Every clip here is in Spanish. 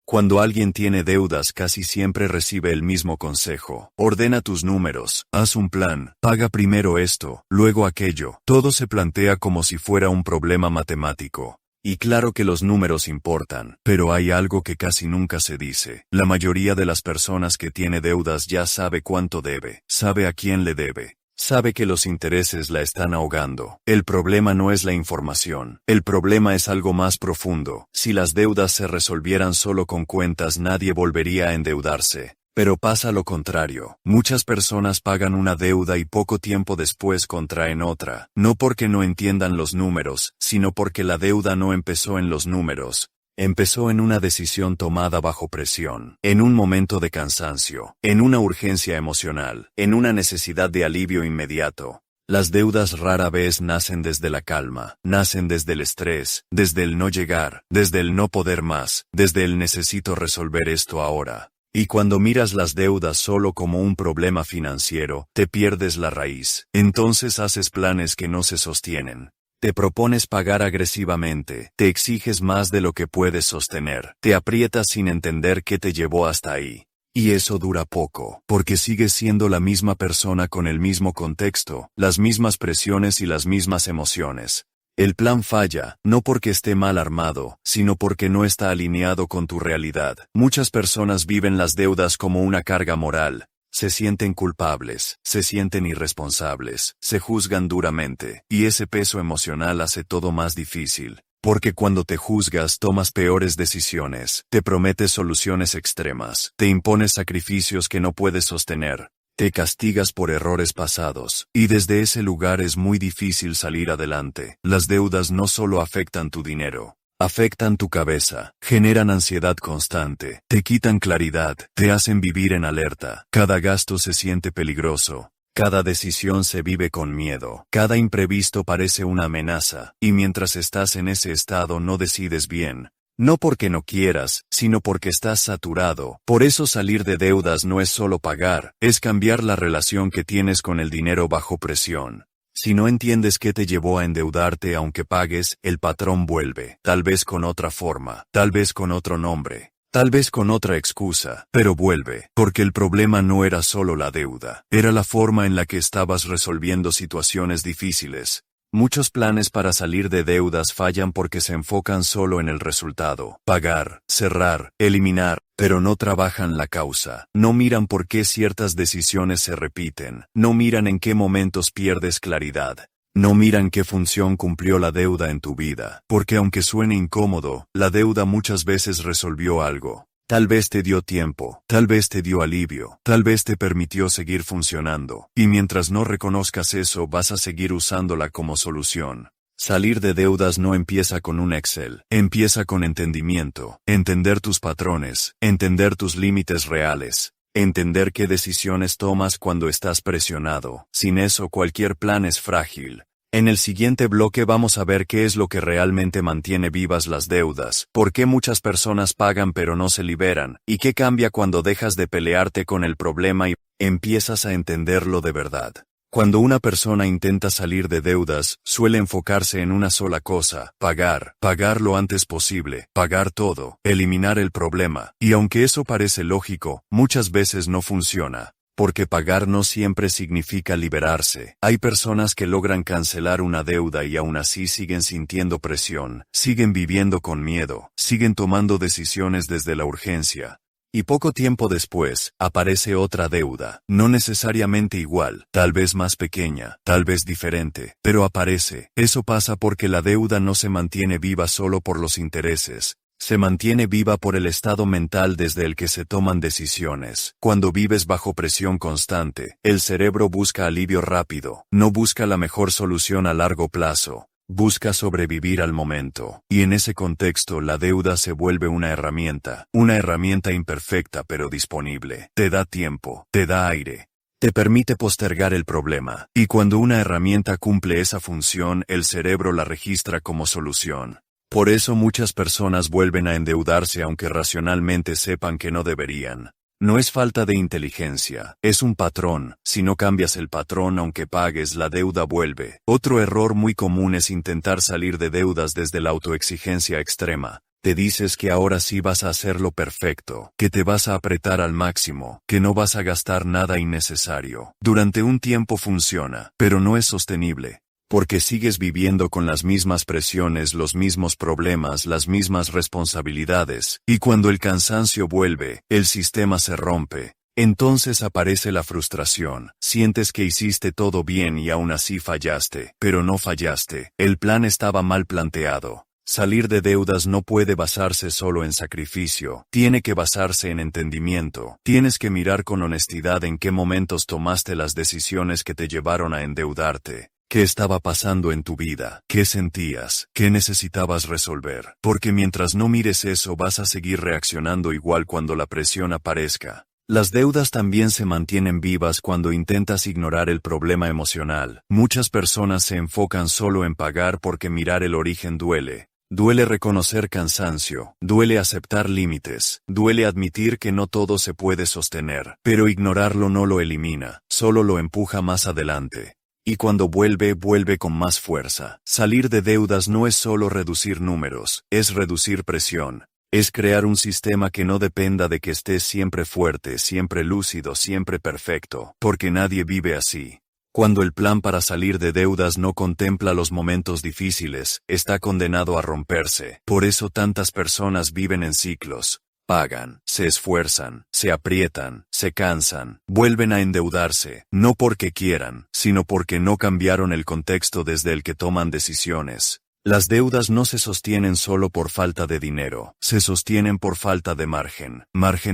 Cuando alguien tiene deudas casi siempre recibe el mismo consejo. Ordena tus números, haz un plan, paga primero esto, luego aquello. Todo se plantea como si fuera un problema matemático. Y claro que los números importan, pero hay algo que casi nunca se dice. La mayoría de las personas que tiene deudas ya sabe cuánto debe, sabe a quién le debe. Sabe que los intereses la están ahogando. El problema no es la información. El problema es algo más profundo. Si las deudas se resolvieran solo con cuentas, nadie volvería a endeudarse. Pero pasa lo contrario. Muchas personas pagan una deuda y poco tiempo después contraen otra. No porque no entiendan los números, sino porque la deuda no empezó en los números. Empezó en una decisión tomada bajo presión, en un momento de cansancio, en una urgencia emocional, en una necesidad de alivio inmediato. Las deudas rara vez nacen desde la calma, nacen desde el estrés, desde el no llegar, desde el no poder más, desde el necesito resolver esto ahora. Y cuando miras las deudas solo como un problema financiero, te pierdes la raíz. Entonces haces planes que no se sostienen. Te propones pagar agresivamente, te exiges más de lo que puedes sostener, te aprietas sin entender qué te llevó hasta ahí. Y eso dura poco, porque sigues siendo la misma persona con el mismo contexto, las mismas presiones y las mismas emociones. El plan falla, no porque esté mal armado, sino porque no está alineado con tu realidad. Muchas personas viven las deudas como una carga moral. Se sienten culpables, se sienten irresponsables, se juzgan duramente, y ese peso emocional hace todo más difícil. Porque cuando te juzgas tomas peores decisiones, te prometes soluciones extremas, te impones sacrificios que no puedes sostener, te castigas por errores pasados, y desde ese lugar es muy difícil salir adelante. Las deudas no solo afectan tu dinero. Afectan tu cabeza, generan ansiedad constante, te quitan claridad, te hacen vivir en alerta. Cada gasto se siente peligroso, cada decisión se vive con miedo, cada imprevisto parece una amenaza, y mientras estás en ese estado no decides bien. No porque no quieras, sino porque estás saturado. Por eso salir de deudas no es solo pagar, es cambiar la relación que tienes con el dinero bajo presión. Si no entiendes qué te llevó a endeudarte aunque pagues, el patrón vuelve, tal vez con otra forma, tal vez con otro nombre, tal vez con otra excusa, pero vuelve, porque el problema no era solo la deuda, era la forma en la que estabas resolviendo situaciones difíciles. Muchos planes para salir de deudas fallan porque se enfocan solo en el resultado, pagar, cerrar, eliminar, pero no trabajan la causa, no miran por qué ciertas decisiones se repiten, no miran en qué momentos pierdes claridad, no miran qué función cumplió la deuda en tu vida, porque aunque suene incómodo, la deuda muchas veces resolvió algo. Tal vez te dio tiempo, tal vez te dio alivio, tal vez te permitió seguir funcionando, y mientras no reconozcas eso vas a seguir usándola como solución. Salir de deudas no empieza con un Excel, empieza con entendimiento, entender tus patrones, entender tus límites reales, entender qué decisiones tomas cuando estás presionado. Sin eso cualquier plan es frágil. En el siguiente bloque vamos a ver qué es lo que realmente mantiene vivas las deudas, por qué muchas personas pagan pero no se liberan, y qué cambia cuando dejas de pelearte con el problema y empiezas a entenderlo de verdad. Cuando una persona intenta salir de deudas, suele enfocarse en una sola cosa, pagar lo antes posible, pagar todo, eliminar el problema, y aunque eso parece lógico, muchas veces no funciona. Porque pagar no siempre significa liberarse. Hay personas que logran cancelar una deuda y aún así siguen sintiendo presión, siguen viviendo con miedo, siguen tomando decisiones desde la urgencia. Y poco tiempo después, aparece otra deuda, no necesariamente igual, tal vez más pequeña, tal vez diferente, pero aparece. Eso pasa porque la deuda no se mantiene viva solo por los intereses. Se mantiene viva por el estado mental desde el que se toman decisiones. Cuando vives bajo presión constante, el cerebro busca alivio rápido, no busca la mejor solución a largo plazo, busca sobrevivir al momento. Y en ese contexto la deuda se vuelve una herramienta imperfecta pero disponible. Te da tiempo, te da aire. Te permite postergar el problema, y cuando una herramienta cumple esa función, el cerebro la registra como solución. Por eso muchas personas vuelven a endeudarse aunque racionalmente sepan que no deberían. No es falta de inteligencia, es un patrón. Si no cambias el patrón aunque pagues, la deuda vuelve. Otro error muy común es intentar salir de deudas desde la autoexigencia extrema. Te dices que ahora sí vas a hacerlo perfecto, que te vas a apretar al máximo, que no vas a gastar nada innecesario. Durante un tiempo funciona, pero no es sostenible. Porque sigues viviendo con las mismas presiones, los mismos problemas, las mismas responsabilidades, y cuando el cansancio vuelve, el sistema se rompe. Entonces aparece la frustración, sientes que hiciste todo bien y aún así fallaste, pero no fallaste, el plan estaba mal planteado. Salir de deudas no puede basarse solo en sacrificio, tiene que basarse en entendimiento, tienes que mirar con honestidad en qué momentos tomaste las decisiones que te llevaron a endeudarte. ¿Qué estaba pasando en tu vida? ¿Qué sentías? ¿Qué necesitabas resolver? Porque mientras no mires eso vas a seguir reaccionando igual cuando la presión aparezca. Las deudas también se mantienen vivas cuando intentas ignorar el problema emocional. Muchas personas se enfocan solo en pagar porque mirar el origen duele. Duele reconocer cansancio, duele aceptar límites, duele admitir que no todo se puede sostener, pero ignorarlo no lo elimina, solo lo empuja más adelante. Y cuando vuelve con más fuerza. Salir de deudas no es solo reducir números, es reducir presión. Es crear un sistema que no dependa de que estés siempre fuerte, siempre lúcido, siempre perfecto, porque nadie vive así. Cuando el plan para salir de deudas no contempla los momentos difíciles, está condenado a romperse. Por eso tantas personas viven en ciclos. Pagan, se esfuerzan, se aprietan, se cansan, vuelven a endeudarse, no porque quieran, sino porque no cambiaron el contexto desde el que toman decisiones. Las deudas no se sostienen solo por falta de dinero, se sostienen por falta de margen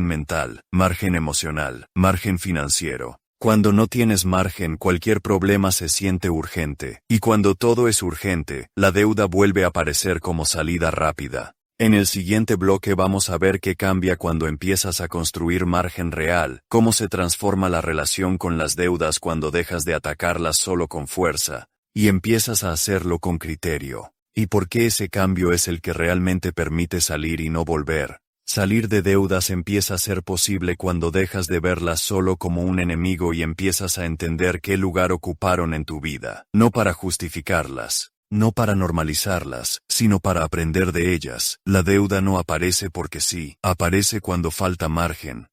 mental, margen emocional, margen financiero. Cuando no tienes margen, cualquier problema se siente urgente, y cuando todo es urgente, la deuda vuelve a aparecer como salida rápida. En el siguiente bloque vamos a ver qué cambia cuando empiezas a construir margen real, cómo se transforma la relación con las deudas cuando dejas de atacarlas solo con fuerza, y empiezas a hacerlo con criterio, y por qué ese cambio es el que realmente permite salir y no volver. Salir de deudas empieza a ser posible cuando dejas de verlas solo como un enemigo y empiezas a entender qué lugar ocuparon en tu vida, no para justificarlas. No para normalizarlas, sino para aprender de ellas. La deuda no aparece porque sí, aparece cuando falta margen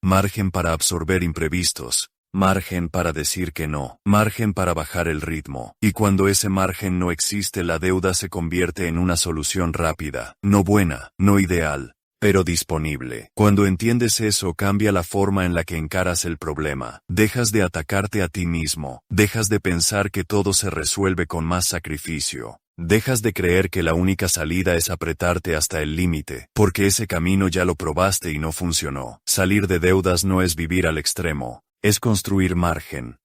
para absorber imprevistos, margen para decir que no, margen para bajar el ritmo. Y cuando ese margen no existe, la deuda se convierte en una solución rápida, no buena, no ideal, pero disponible. Cuando entiendes eso, cambia la forma en la que encaras el problema. Dejas de atacarte a ti mismo, dejas de pensar que todo se resuelve con más sacrificio. Dejas de creer que la única salida es apretarte hasta el límite, porque ese camino ya lo probaste y no funcionó. Salir de deudas no es vivir al extremo, es construir margen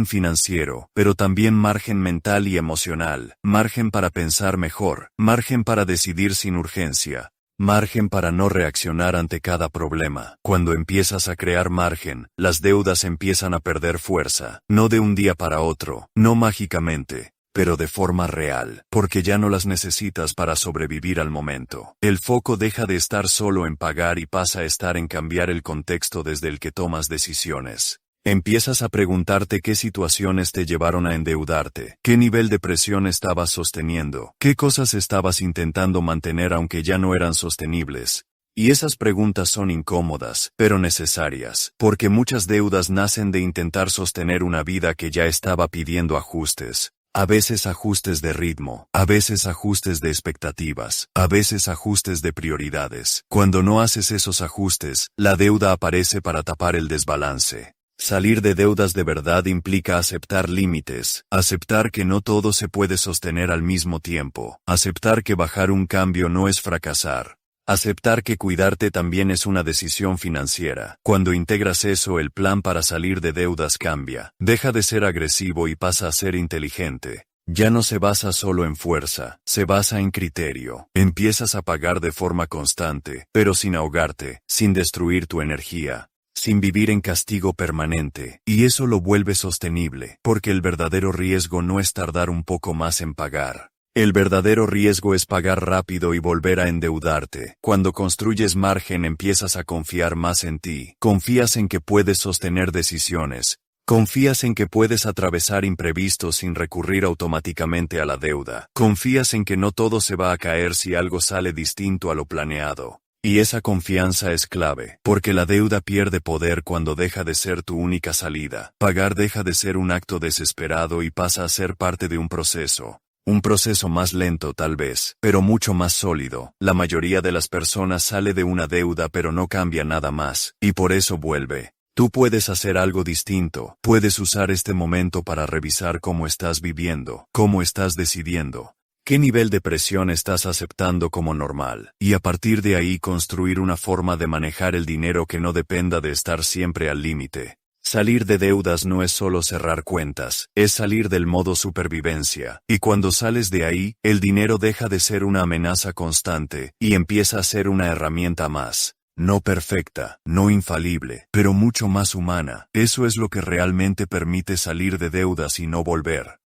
financiero, pero también margen mental y emocional, margen para pensar mejor, margen para decidir sin urgencia, margen para no reaccionar ante cada problema. Cuando empiezas a crear margen, las deudas empiezan a perder fuerza, no de un día para otro, no mágicamente, pero de forma real, porque ya no las necesitas para sobrevivir al momento. El foco deja de estar solo en pagar y pasa a estar en cambiar el contexto desde el que tomas decisiones. Empiezas a preguntarte qué situaciones te llevaron a endeudarte, qué nivel de presión estabas sosteniendo, qué cosas estabas intentando mantener aunque ya no eran sostenibles. Y esas preguntas son incómodas, pero necesarias, porque muchas deudas nacen de intentar sostener una vida que ya estaba pidiendo ajustes. A veces ajustes de ritmo, a veces ajustes de expectativas, a veces ajustes de prioridades. Cuando no haces esos ajustes, la deuda aparece para tapar el desbalance. Salir de deudas de verdad implica aceptar límites, aceptar que no todo se puede sostener al mismo tiempo, aceptar que bajar un cambio no es fracasar. Aceptar que cuidarte también es una decisión financiera. Cuando integras eso, el plan para salir de deudas cambia. Deja de ser agresivo y pasa a ser inteligente. Ya no se basa solo en fuerza, se basa en criterio. Empiezas a pagar de forma constante, pero sin ahogarte, sin destruir tu energía, sin vivir en castigo permanente, y eso lo vuelve sostenible, porque el verdadero riesgo no es tardar un poco más en pagar. El verdadero riesgo es pagar rápido y volver a endeudarte. Cuando construyes margen empiezas a confiar más en ti. Confías en que puedes sostener decisiones. Confías en que puedes atravesar imprevistos sin recurrir automáticamente a la deuda. Confías en que no todo se va a caer si algo sale distinto a lo planeado. Y esa confianza es clave, porque la deuda pierde poder cuando deja de ser tu única salida. Pagar deja de ser un acto desesperado y pasa a ser parte de un proceso. Un proceso más lento tal vez, pero mucho más sólido. La mayoría de las personas sale de una deuda pero no cambia nada más, y por eso vuelve. Tú puedes hacer algo distinto, puedes usar este momento para revisar cómo estás viviendo, cómo estás decidiendo, qué nivel de presión estás aceptando como normal, y a partir de ahí construir una forma de manejar el dinero que no dependa de estar siempre al límite. Salir de deudas no es solo cerrar cuentas, es salir del modo supervivencia, y cuando sales de ahí, el dinero deja de ser una amenaza constante, y empieza a ser una herramienta más. No perfecta, no infalible, pero mucho más humana. Eso es lo que realmente permite salir de deudas y no volver.